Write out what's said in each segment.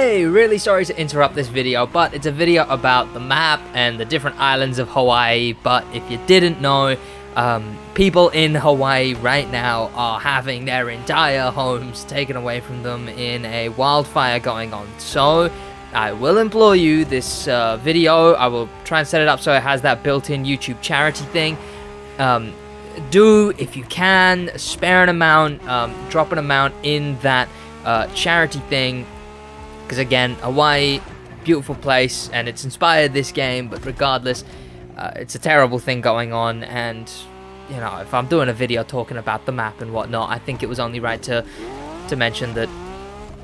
Hey, really sorry to interrupt this video, but it's a video about the map and the different islands of Hawaii. But if you didn't know, people in Hawaii right now are having their entire homes taken away from them in a wildfire going on. So I will implore you, this video, I will try and set it up so it has that built-in YouTube charity thing. Do, if you can, spare an amount, drop an amount in that charity thing, because again, Hawaii, beautiful place, and it's inspired this game, but regardless, it's a terrible thing going on, and, you know, if I'm doing a video talking about the map and whatnot, I think it was only right to mention that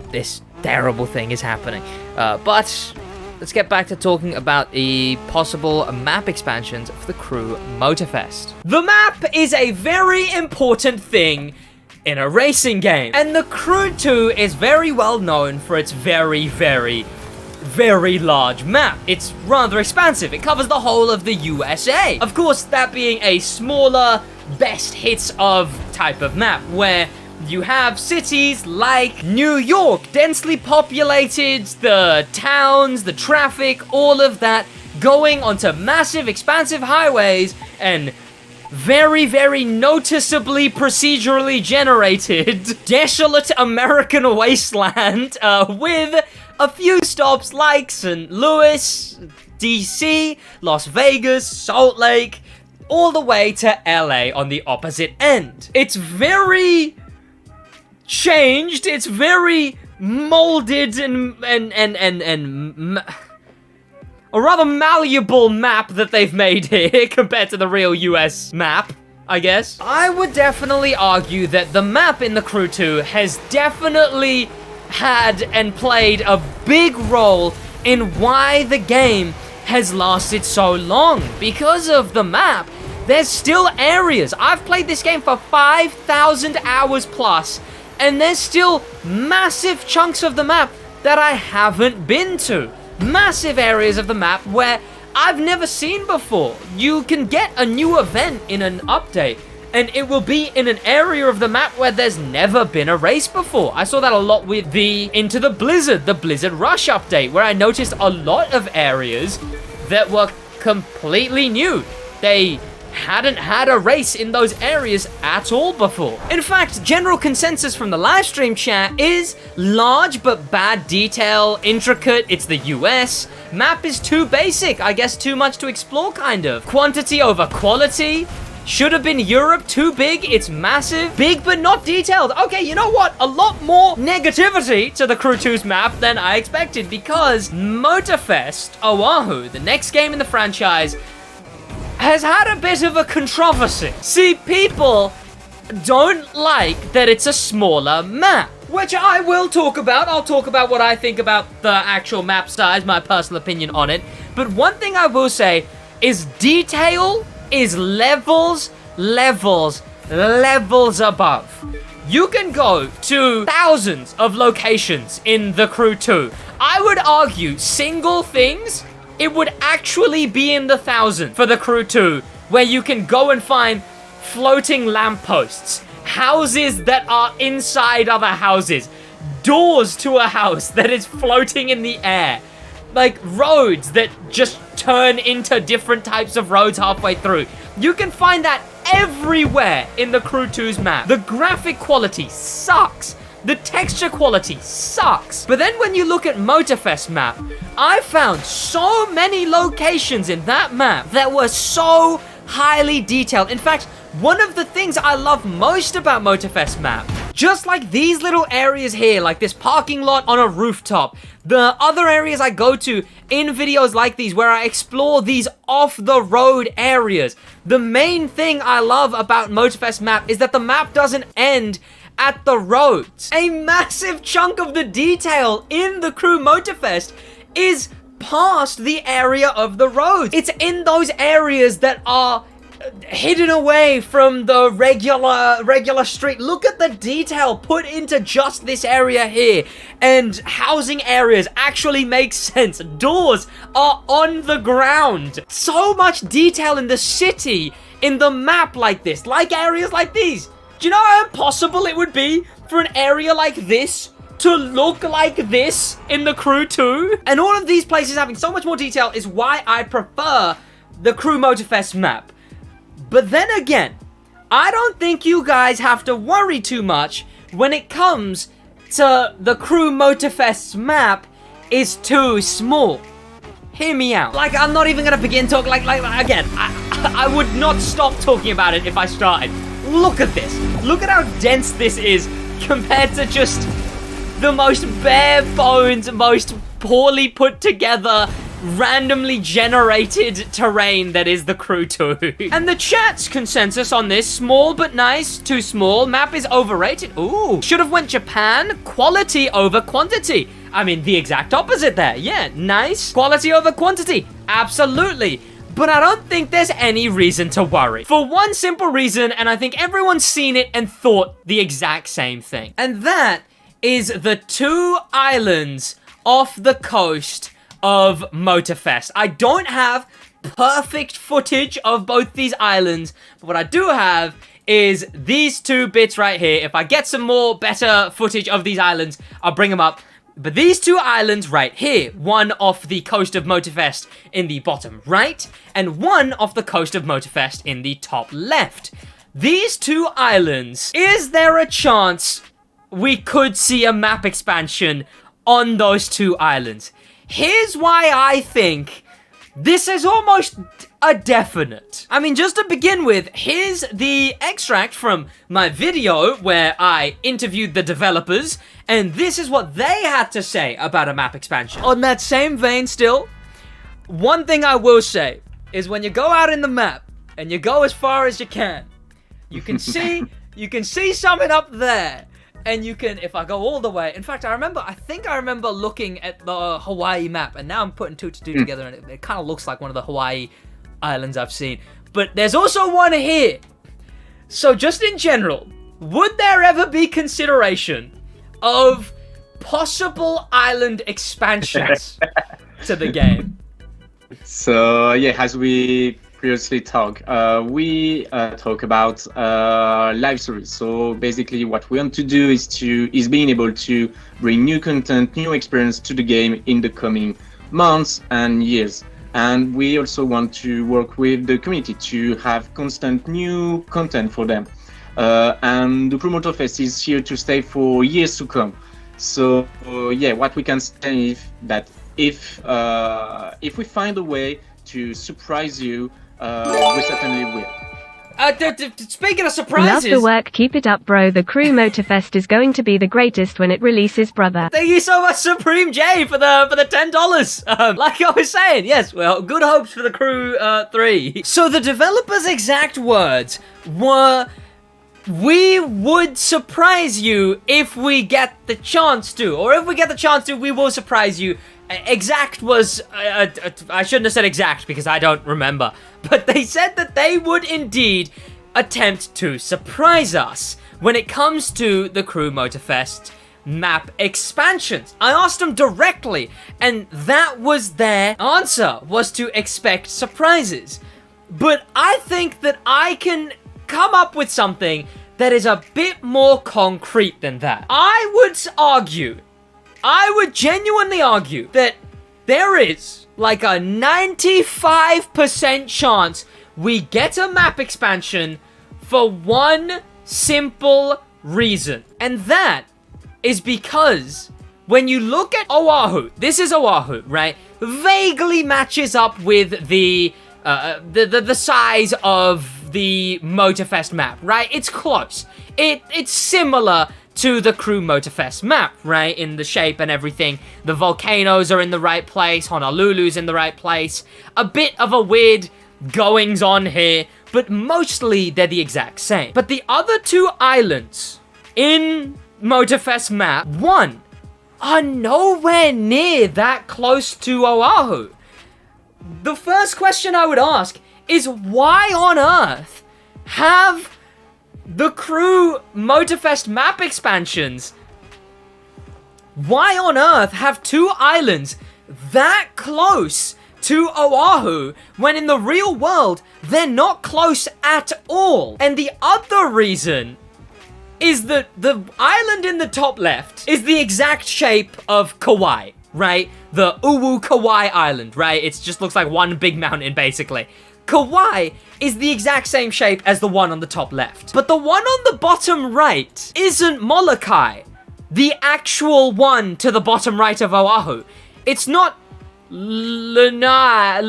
this terrible thing is happening. But let's get back to talking about the possible map expansions for the Crew Motorfest. The map is a very important thing in a racing game, and the Crew 2 is very well known for its very large map. It's rather expansive. It covers the whole of the USA. Of course, that being a smaller, best hits of type of map, where you have cities like New York, densely populated, the towns, the traffic, all of that, going onto massive, expansive highways, and very noticeably procedurally generated desolate American wasteland with a few stops like St. Louis, DC, Las Vegas, Salt Lake, all the way to LA on the opposite end. It's very changed, it's very molded and a rather malleable map that they've made here compared to the real US map, I guess. I would definitely argue that the map in the Crew 2 has definitely had and played a big role in why the game has lasted so long. Because of the map, there's still areas. I've played this game for 5,000 hours plus, and there's still massive chunks of the map that I haven't been to. Massive areas of the map where I've never seen before. You can get a new event in an update, and it will be in an area of the map where there's never been a race before. I saw that a lot with the Into the Blizzard Rush update, where I noticed a lot of areas that were completely new. They hadn't had a race in those areas at all before. In fact, general consensus from the livestream chat is large but bad detail, intricate, it's the US. Map is too basic, I guess too much to explore kind of. Quantity over quality. Should have been Europe, too big, it's massive. Big but not detailed. Okay, you know what? A lot more negativity to the Crew 2's map than I expected, because Motorfest Oahu, the next game in the franchise, has had a bit of a controversy. See, people don't like that it's a smaller map, which I will talk about. I'll talk about what I think about the actual map size, my personal opinion on it. But one thing I will say is detail is levels above. You can go to thousands of locations in the Crew 2. I would argue single things, it would actually be in the thousands for the Crew 2, where you can go and find floating lampposts, houses that are inside other houses, doors to a house that is floating in the air, like roads that just turn into different types of roads halfway through. You can find that everywhere in the Crew 2's map. The graphic quality sucks. The texture quality sucks. But then when you look at Motorfest map, I found so many locations in that map that were so highly detailed. In fact, one of the things I love most about Motorfest map, just like these little areas here, like this parking lot on a rooftop, the other areas I go to in videos like these where I explore these off-the-road areas, the main thing I love about Motorfest map is that the map doesn't end at the roads. A massive chunk of the detail in the Crew Motorfest is past the area of the roads. It's in those areas that are hidden away from the regular street. Look at the detail put into just this area here. And housing areas actually make sense. Doors are on the ground. So much detail in the city, in the map like this, like areas like these. Do you know how impossible it would be for an area like this to look like this in the Crew 2. And all of these places having so much more detail is why I prefer the Crew Motorfest map. But then again, I don't think you guys have to worry too much when it comes to the Crew Motorfest map is too small. Hear me out. Like, I'm not even gonna begin talking, like again, I would not stop talking about it if I started. Look at this. Look at how dense this is compared to just the most bare bones, most poorly put together, randomly generated terrain that is the Crew 2. And the chat's consensus on this, small but nice, too small, map is overrated. Ooh, should have went Japan, quality over quantity. I mean, the exact opposite there. Yeah, nice, quality over quantity, absolutely. But I don't think there's any reason to worry. For one simple reason, and I think everyone's seen it and thought the exact same thing. And that is the 2 islands off the coast of Motorfest. I don't have perfect footage of both these islands, but what I do have is these 2 bits right here. If I get some more better footage of these islands, I'll bring them up. But these 2 islands right here, one off the coast of Motorfest in the bottom right, and one off the coast of Motorfest in the top left. These 2 islands, is there a chance we could see a map expansion on those 2 islands? Here's why I think this is almost a definite. I mean, just to begin with, here's the extract from my video where I interviewed the developers, and this is what they had to say about a map expansion. On that same vein still, one thing I will say is when you go out in the map and you go as far as you can see something up there. And you can, if I go all the way, in fact, I think I remember looking at the Hawaii map, and now I'm putting 2 to 2 together, and it kind of looks like one of the Hawaii islands I've seen. But there's also one here. So just in general, would there ever be consideration of possible island expansions to the game? So, yeah, as we previously talked, we talk about live service. So basically what we want to do is being able to bring new content, new experience to the game in the coming months and years. And we also want to work with the community to have constant new content for them. And the Crew Motorfest is here to stay for years to come. So yeah, what we can say is that if we find a way to surprise you, we certainly will. Speaking of surprises... Love the work, keep it up, bro. The Crew Motorfest is going to be the greatest when it releases, brother. Thank you so much, Supreme J, for the $10. Like I was saying, yes, well, good hopes for the Crew 3. So the developers' exact words were, we would surprise you if we get the chance to, or if we get the chance to, we will surprise you. Exact was, I shouldn't have said exact because I don't remember, but they said that they would indeed attempt to surprise us when it comes to the Crew Motorfest map expansions. I asked them directly, and that was their answer, was to expect surprises. But I think that I can come up with something that is a bit more concrete than that. I would genuinely argue that there is like a 95% chance we get a map expansion for one simple reason. And that is because when you look at Oahu, this is Oahu, right? Vaguely matches up with the size of the Motorfest map, right? It's close. It's similar to the Crew Motorfest map, right? In the shape and everything. The volcanoes are in the right place. Honolulu's in the right place. A bit of a weird goings on here, but mostly they're the exact same. But the other 2 islands in Motorfest map 1 are nowhere near that close to Oahu. The first question I would ask is why on earth have the Crew Motorfest map expansions, why on earth have 2 islands that close to Oahu when in the real world they're not close at all? And the other reason is that the island in the top left is the exact shape of Kauai, right? The Uwu Kauai Island, right? It just looks like one big mountain, basically. Kauai is the exact same shape as the one on the top left. But the one on the bottom right isn't Molokai, the actual one to the bottom right of Oahu. It's not Lanai,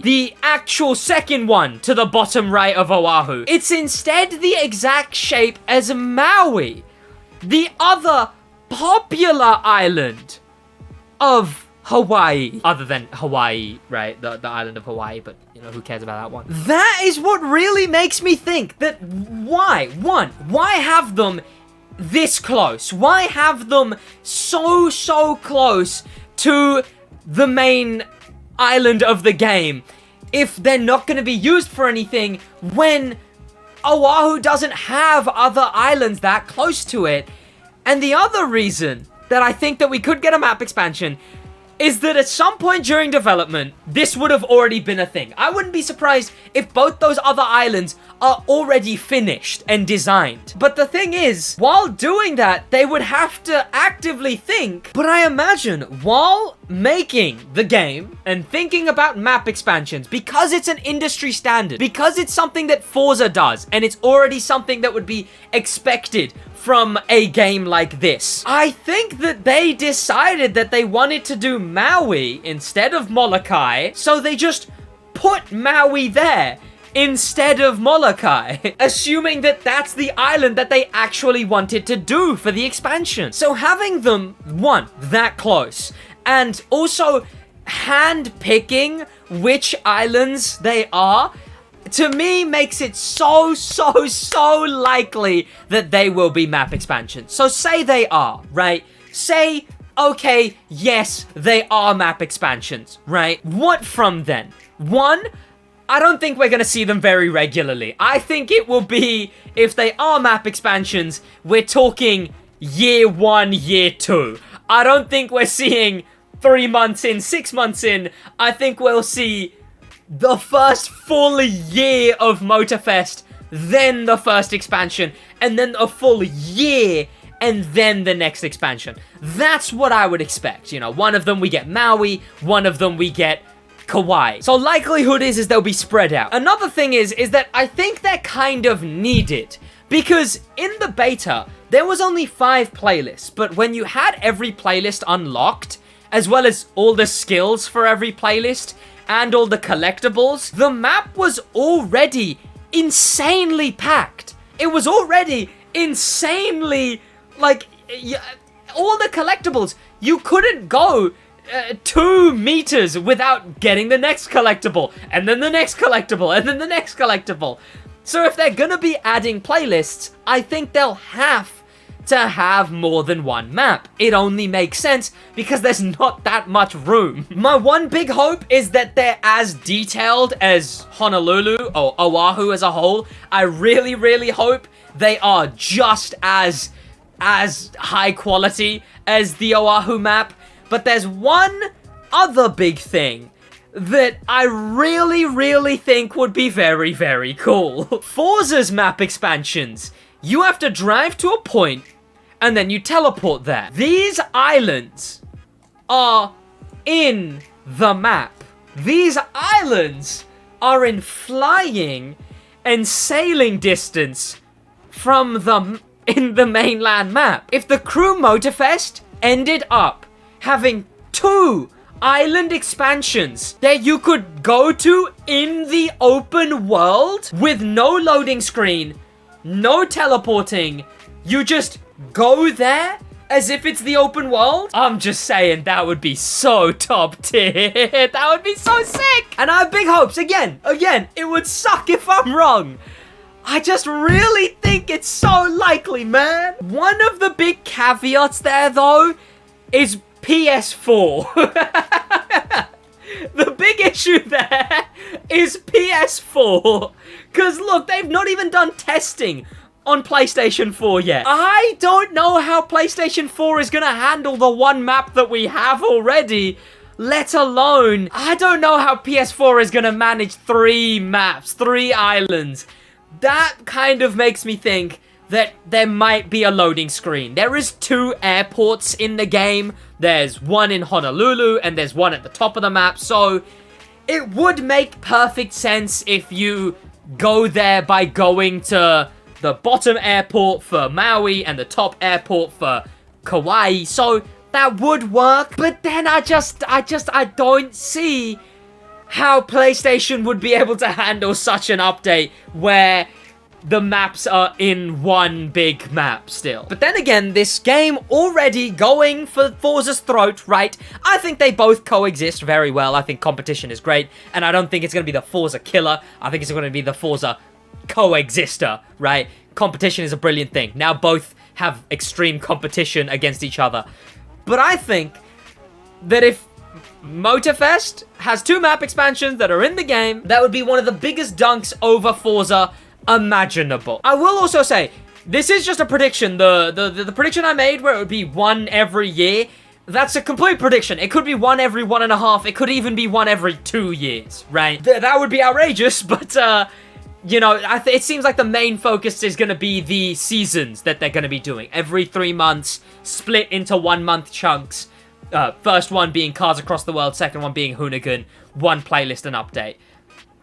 the actual second one to the bottom right of Oahu. It's instead the exact shape as Maui, the other popular island of Hawaii. Other than Hawaii, right? The island of Hawaii, but, you know, who cares about that one? That is what really makes me think that why have them this close? Why have them so close to the main island of the game if they're not going to be used for anything when Oahu doesn't have other islands that close to it? And the other reason that I think that we could get a map expansion is that at some point during development, this would have already been a thing. I wouldn't be surprised if both those other islands are already finished and designed. But the thing is, while doing that, they would have to actively think. But I imagine while making the game and thinking about map expansions, because it's an industry standard, because it's something that Forza does, and it's already something that would be expected from a game like this, I think that they decided that they wanted to do Maui instead of Molokai, so they just put Maui there instead of Molokai, assuming that that's the island that they actually wanted to do for the expansion. So having them, one, that close, and also hand-picking which islands they are, to me, makes it so likely that they will be map expansions. So say they are, right? Say, okay, yes, they are map expansions, right? What from then? One, I don't think we're going to see them very regularly. I think it will be, if they are map expansions, we're talking year 1, year 2. I don't think we're seeing 3 months in, 6 months in. I think we'll see the first full year of Motorfest, then the first expansion, and then a full year, and then the next expansion. That's what I would expect. You know, one of them we get Maui, one of them we get Kauai. So likelihood is they'll be spread out. Another thing is that I think they're kind of needed, because in the beta, there was only 5 playlists, but when you had every playlist unlocked, as well as all the skills for every playlist, and all the collectibles, the map was already insanely packed. It was already insanely, like, all the collectibles, you couldn't go 2 meters without getting the next collectible, and then the next collectible, and then the next collectible. So if they're gonna be adding playlists, I think they'll have to have more than one map. It only makes sense because there's not that much room. My one big hope is that they're as detailed as Honolulu or Oahu as a whole. I really hope they are just as high quality as the Oahu map. But there's one other big thing that I really think would be very cool. Forza's map expansions. You have to drive to a point and then you teleport there. These islands are in the map. These islands are in flying and sailing distance from in the mainland map. If the Crew Motorfest ended up having 2 island expansions that you could go to in the open world with no loading screen, no teleporting, you just go there as if it's the open world, I'm just saying that would be so top tier. That would be so sick. And I have big hopes. Again, it would suck if I'm wrong. I just really think it's so likely, man. One of the big caveats there, though, is PS4. The big issue there is PS4. Because, look, they've not even done testing on PlayStation 4 yet. I don't know how PlayStation 4 is gonna handle the one map that we have already, let alone, I don't know how PS4 is gonna manage 3 maps, 3 islands. That kind of makes me think, that there might be a loading screen. There is 2 airports in the game. There's one in Honolulu, and there's one at the top of the map, so it would make perfect sense if you go there by going to the bottom airport for Maui and the top airport for Kauai, so that would work. But then I don't see how PlayStation would be able to handle such an update where the maps are in one big map still. But then again, this game already going for Forza's throat, right? I think they both coexist very well. I think competition is great, and I don't think it's going to be the Forza killer. I think it's going to be the Forza coexister, right? Competition is a brilliant thing. Now both have extreme competition against each other. But I think that if Motorfest has 2 map expansions that are in the game, that would be one of the biggest dunks over Forza imaginable. I will also say, this is just a prediction. The prediction I made where it would be 1 every year, that's a complete prediction. It could be 1 every 1.5. It could even be 1 every 2 years, right? That would be outrageous, but, you know, it seems like the main focus is going to be the seasons that they're going to be doing. Every 3 months, split into 1-month chunks. First one being Cars Across the World, second one being Hoonigan, 1 playlist and update.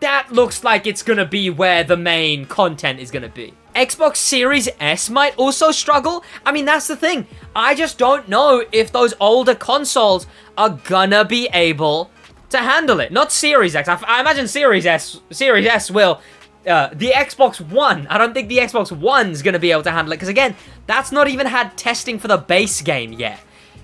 That looks like it's gonna be where the main content is gonna be. Xbox Series S might also struggle. I mean, that's the thing. I just don't know if those older consoles are gonna be able to handle it. Not Series X. I imagine Series S will. The Xbox One, I don't think the Xbox One's gonna be able to handle it, because again, that's not even had testing for the base game yet.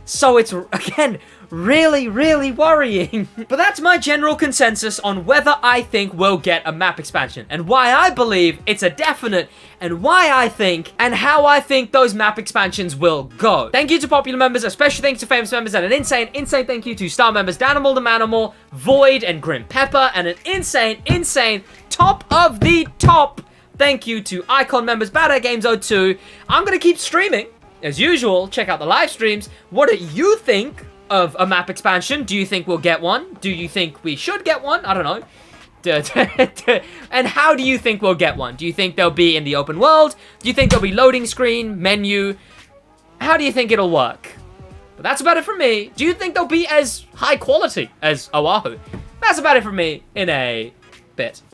So it's, again, really, really worrying. But that's my general consensus on whether I think we'll get a map expansion, and why I believe it's a definite, and why I think, and how I think those map expansions will go. Thank you to popular members, especially thanks to famous members, and an insane thank you to star members Danimal the Manimal, Void, and Grim Pepper, and an insane top of the top thank you to Icon members, Bad at Games 02. I'm gonna keep streaming. As usual, check out the live streams. What do you think of a map expansion? Do you think we'll get one? Do you think we should get one? I don't know. And how do you think we'll get one? Do you think they'll be in the open world? Do you think there'll be loading screen, menu? How do you think it'll work? But that's about it from me. Do you think they'll be as high quality as Oahu? That's about it from me in a bit.